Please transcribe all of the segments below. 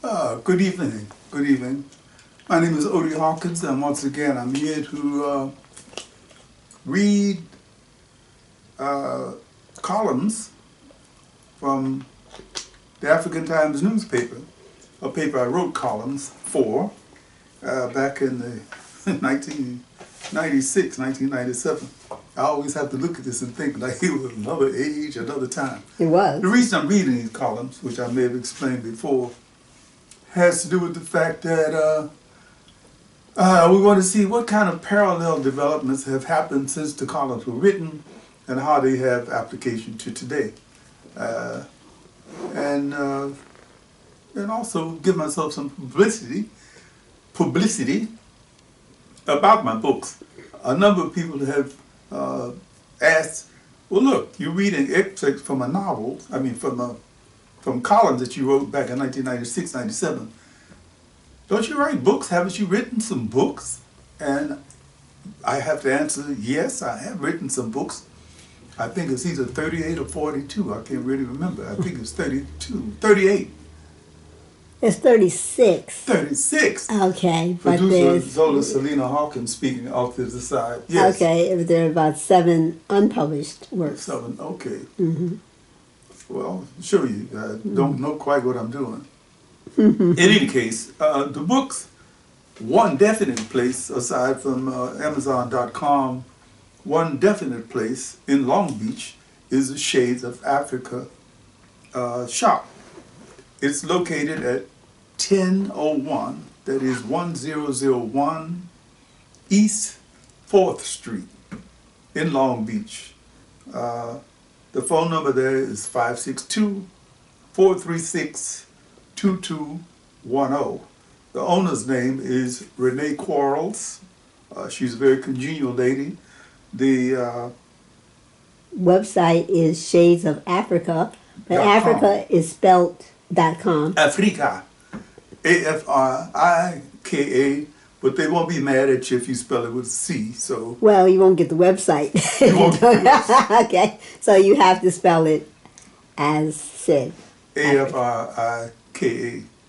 Good evening. Good evening. My name is Odie Hawkins, and once again, I'm here to read uh, columns from the African Times newspaper, a paper I wrote columns for back in the 1996, 1997. I always have to look at this and think like it was another age, another time. It was. The reason I'm reading these columns, which I may have explained before, has to do with the fact that we want to see what kind of parallel developments have happened since the columns were written and how they have application to today. Uh, and also give myself some publicity about my books. A number of people have asked, well, look, you're reading excerpts from a novel, from columns that you wrote back in 1996, 97. Don't you write books? Haven't you written some books? And I have to answer, yes, I have written some books. I think it's either 38 or 42. I can't really remember. I think it's 32, 38. It's 36. 36. Okay, but Producer there's... Zola Salena-Hawkins speaking off to the side. Yes. Okay, there are about 7 unpublished works. 7, okay. Mm-hmm. Well, show you. I don't know quite what I'm doing. In any case, the books, one definite place, aside from Amazon.com, one definite place in Long Beach is the Shades of Africa shop. It's located at 1001, that is 1001 East 4th Street in Long Beach. The phone number there is 562-436-2210. The owner's name is Renee Quarles. She's a very congenial lady. The website is Shades of Africa, but Africa is spelled .com. Africa, Afrika, but they won't be mad at you if you spell it with C. So well, you won't get the website. You won't get the website. Okay, so you have to spell it as said. Afrika.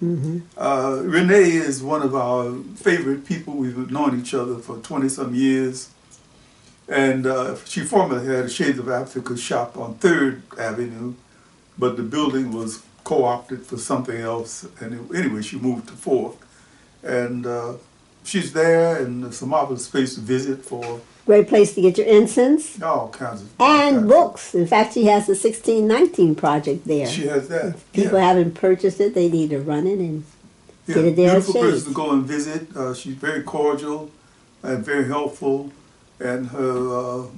Mm-hmm. Renee is one of our favorite people. We've known each other for 20-some years. And she formerly had a Shades of Africa shop on 3rd Avenue, but the building was co-opted for something else. And anyway, she moved to 4th. And she's there, and there's some marvelous space to visit for. Great place to get your incense. All kinds of. And books. In fact, she has the 1619 project there. She has that. If people haven't purchased it, they need to run it and get it there. Beautiful person to go and visit. She's very cordial and very helpful, and her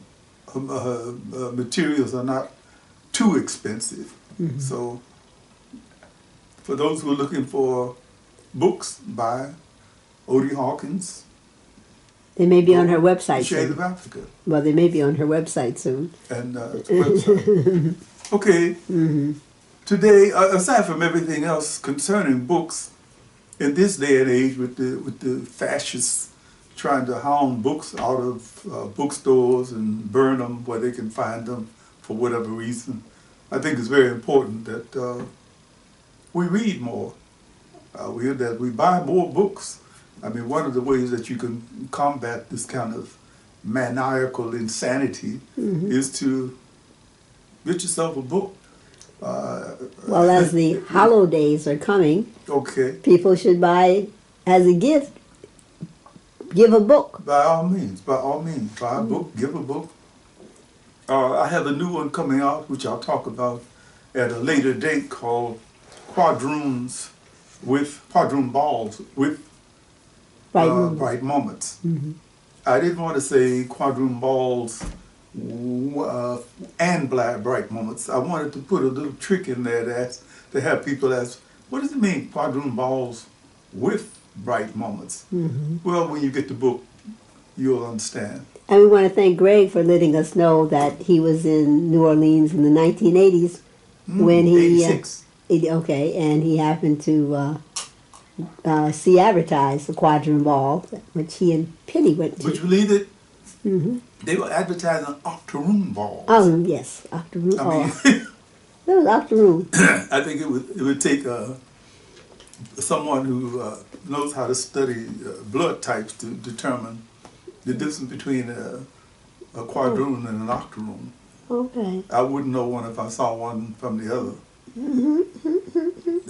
materials are not too expensive. Mm-hmm. So, for those who are looking for books by Odie Hawkins, they may be on her website Shades soon. of Africa. Well, they may be on her website soon. And website. Okay. Mm-hmm. Today, aside from everything else concerning books, in this day and age, with the fascists trying to hound books out of bookstores and burn them where they can find them for whatever reason, I think it's very important that we read more. That we buy more books. I mean, one of the ways that you can combat this kind of maniacal insanity is to get yourself a book. Well, as the holidays are coming, okay, people should buy as a gift. Give a book. By all means, buy a book, give a book. I have a new one coming out, which I'll talk about at a later date, called Quadroon Balls with Bright Moments. Mm-hmm. I didn't want to say Quadroon Balls and Bright Moments. I wanted to put a little trick in there to have people ask, what does it mean, Quadroon Balls with Bright Moments? Mm-hmm. Well, when you get the book, you'll understand. And we want to thank Greg for letting us know that he was in New Orleans in the 1980s when he... 86. Okay, and he happened to see advertised the Quadroon Ball, which he and Penny went to. Would you believe it? Mm-hmm. They were advertising Octoroon balls. Oh, yes, Octoroon. I mean, that was Octoroon. I think it would take someone who knows how to study blood types to determine the difference between a quadroon and an octoroon. Okay. I wouldn't know one if I saw one from the other.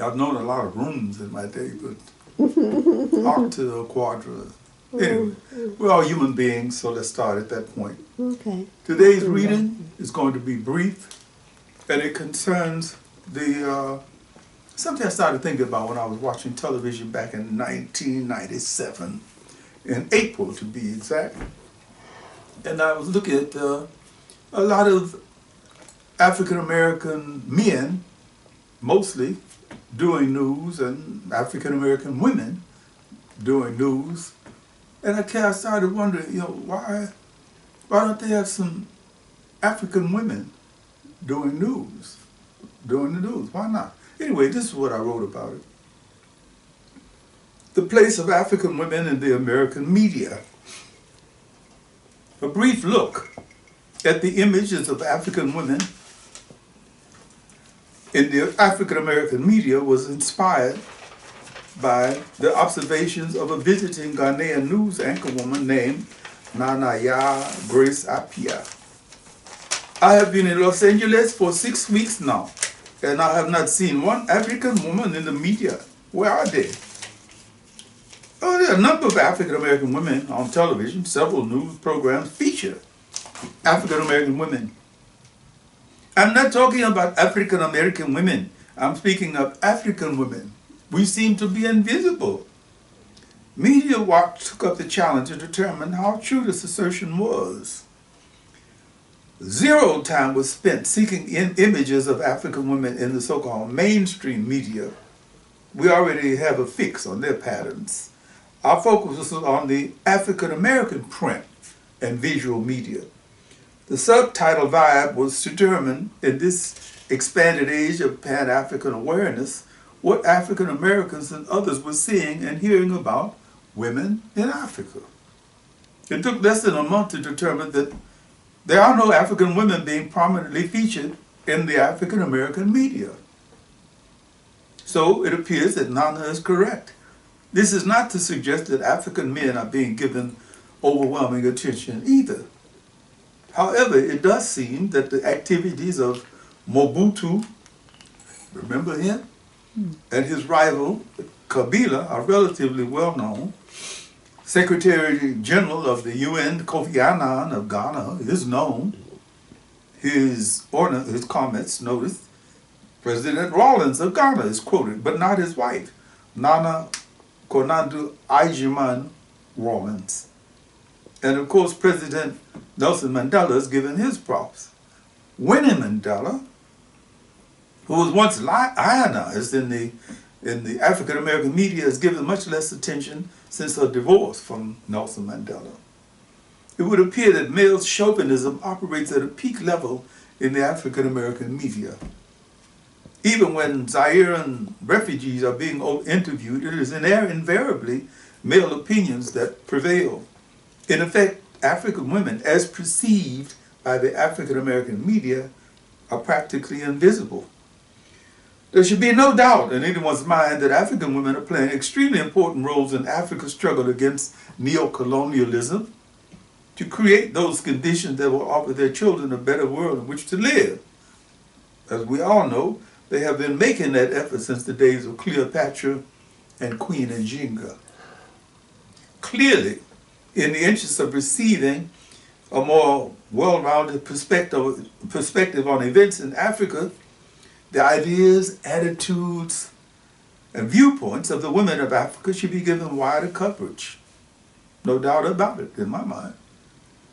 I've known a lot of rooms in my day, but octa or quadra. Anyway, we're all human beings, so let's start at that point. Okay. Today's reading is going to be brief, and it concerns the something I started thinking about when I was watching television back in 1997, in April to be exact. And I was looking at a lot of African American men, mostly, doing news, and African American women doing news. And I started wondering, why don't they have some African women doing news, doing the news? Why not? Anyway, this is what I wrote about it. The place of African women in the American media. A brief look at the images of African women in the African American media was inspired by the observations of a visiting Ghanaian news anchorwoman named Nana Grace Appiah. I have been in Los Angeles for 6 weeks now, and I have not seen one African woman in the media. Where are they? Oh, there are a number of African American women on television. Several news programs feature African American women. I'm not talking about African American women. I'm speaking of African women. We seem to be invisible. Media Watch took up the challenge to determine how true this assertion was. Zero time was spent seeking images of African women in the so-called mainstream media. We already have a fix on their patterns. Our focus was on the African American print and visual media. The subtitle vibe was to determine, in this expanded age of Pan-African awareness, what African Americans and others were seeing and hearing about women in Africa. It took less than a month to determine that there are no African women being prominently featured in the African American media. So it appears that Nana is correct. This is not to suggest that African men are being given overwhelming attention either. However, it does seem that the activities of Mobutu, remember him, and his rival Kabila are relatively well known. Secretary General of the UN, Kofi Annan of Ghana, is known. His comments noticed. President Rawlings of Ghana is quoted, but not his wife, Nana Konadu Ajiman Rawlings. And of course, President Nelson Mandela is given his props. Winnie Mandela, who was once ionized in the African American media, is given much less attention since her divorce from Nelson Mandela. It would appear that male chauvinism operates at a peak level in the African American media. Even when Zairean refugees are being interviewed, it is invariably male opinions that prevail. In effect, African women, as perceived by the African American media, are practically invisible. There should be no doubt in anyone's mind that African women are playing extremely important roles in Africa's struggle against neocolonialism to create those conditions that will offer their children a better world in which to live. As we all know, they have been making that effort since the days of Cleopatra and Queen Njinga. Clearly, in the interest of receiving a more well-rounded perspective on events in Africa, the ideas, attitudes, and viewpoints of the women of Africa should be given wider coverage. No doubt about it, in my mind.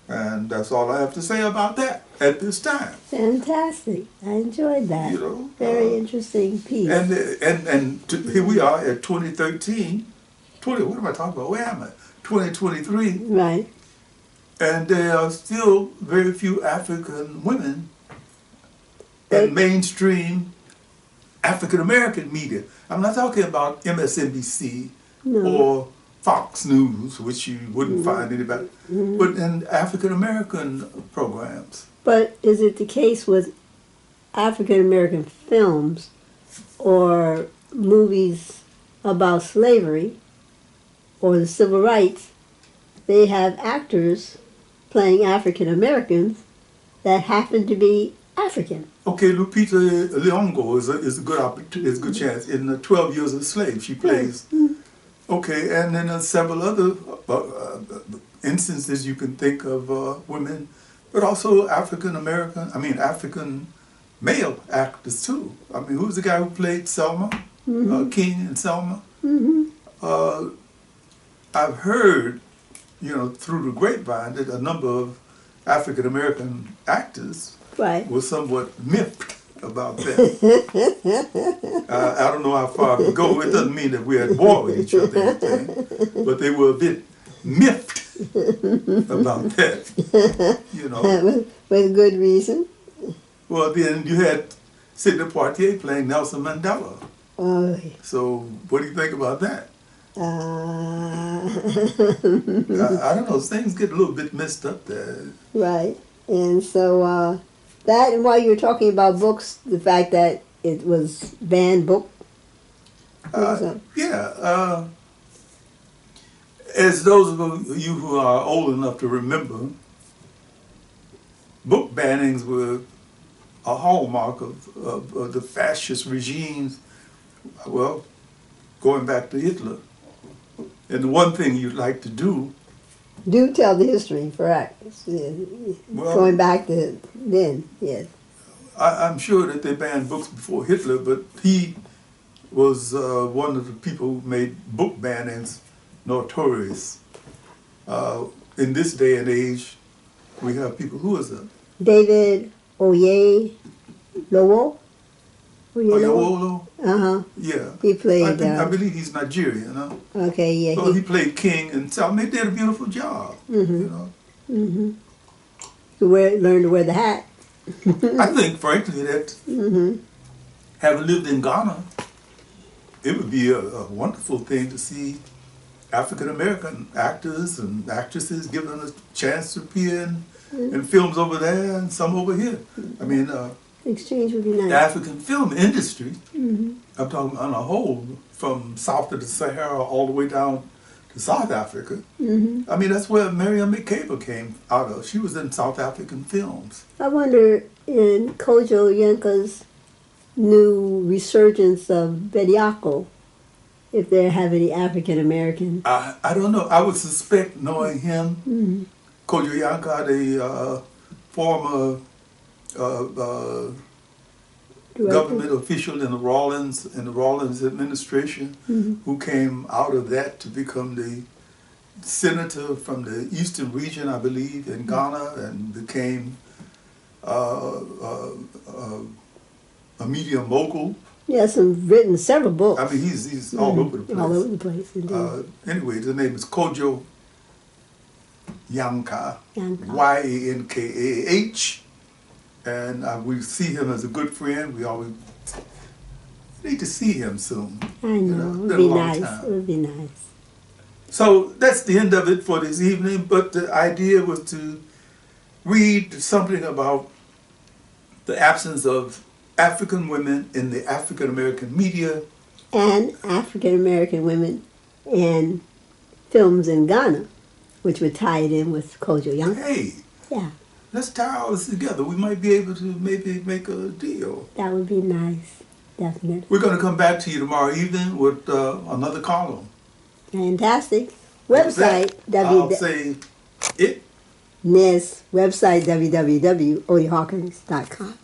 And that's all I have to say about that at this time. Fantastic. I enjoyed that. Very interesting piece. And here we are at 2013. What am I talking about? Where am I? 2023. Right. And there are still very few African women in mainstream African American media. I'm not talking about MSNBC or Fox News, which you wouldn't find anybody, but in African American programs. But is it the case with African American films or movies about slavery or the civil rights, they have actors playing African Americans that happen to be African. Okay, Lupita Nyong'o is a good opportunity, is a good chance. In 12 Years a Slave, she plays. Okay, and then several other instances you can think of women, but also African male actors too. I mean, who's the guy who played Selma, King and Selma? I've heard, through the grapevine that a number of African American actors were somewhat miffed about that. I don't know how far to go. It doesn't mean that we're at war with each other, or anything, but they were a bit miffed about that. With good reason. Well, then you had Sidney Poitier playing Nelson Mandela. Oh. So what do you think about that? I don't know. Things get a little bit messed up there. Right. And so that, and while you were talking about books, the fact that it was banned book. Yeah. As those of you who are old enough to remember, book bannings were a hallmark of the fascist regimes, well, going back to Hitler. And the one thing you'd like to do... Do tell the history, correct. Well, going back to then, yes. I'm sure that they banned books before Hitler, but he was one of the people who made book bannings notorious. In this day and age, we have people, who is that? David Oyelowo. Oyewolo? Yeah. He played... I believe he's Nigerian, huh? Okay, yeah. So he played King and Salma. He did a beautiful job, You learned to wear the hat. I think, frankly, that having lived in Ghana, it would be a wonderful thing to see African-American actors and actresses given a chance to appear in films over there and some over here. I mean... exchange would be nice. The African film industry, I'm talking on a whole, from south of the Sahara all the way down to South Africa. I mean, that's where Miriam Makeba came out of. She was in South African films. I wonder, in Kojo Yenka's new resurgence of Bediako, if they have any African American. I don't know. I would suspect, knowing him, Kojo Yenka, the former government official in the Rawlins administration, who came out of that to become the senator from the eastern region, I believe, in Ghana, and became a media mogul. Yes, and written several books. I mean, he's all over the place. All over the place, indeed. Anyway, the name is Kojo Yenka, Yankah. And we see him as a good friend. We always need to see him soon. I know. It would be nice. It would be nice. So that's the end of it for this evening. But the idea was to read something about the absence of African women in the African American media. And African American women in films in Ghana, which would tie it in with Kojo Yenka. Hey. Yeah. Let's tie all this together. We might be able to maybe make a deal. That would be nice, definitely. We're going to come back to you tomorrow evening with another column. Fantastic. Website, I'll say it. Yes, website, www.OdieHawkins.com.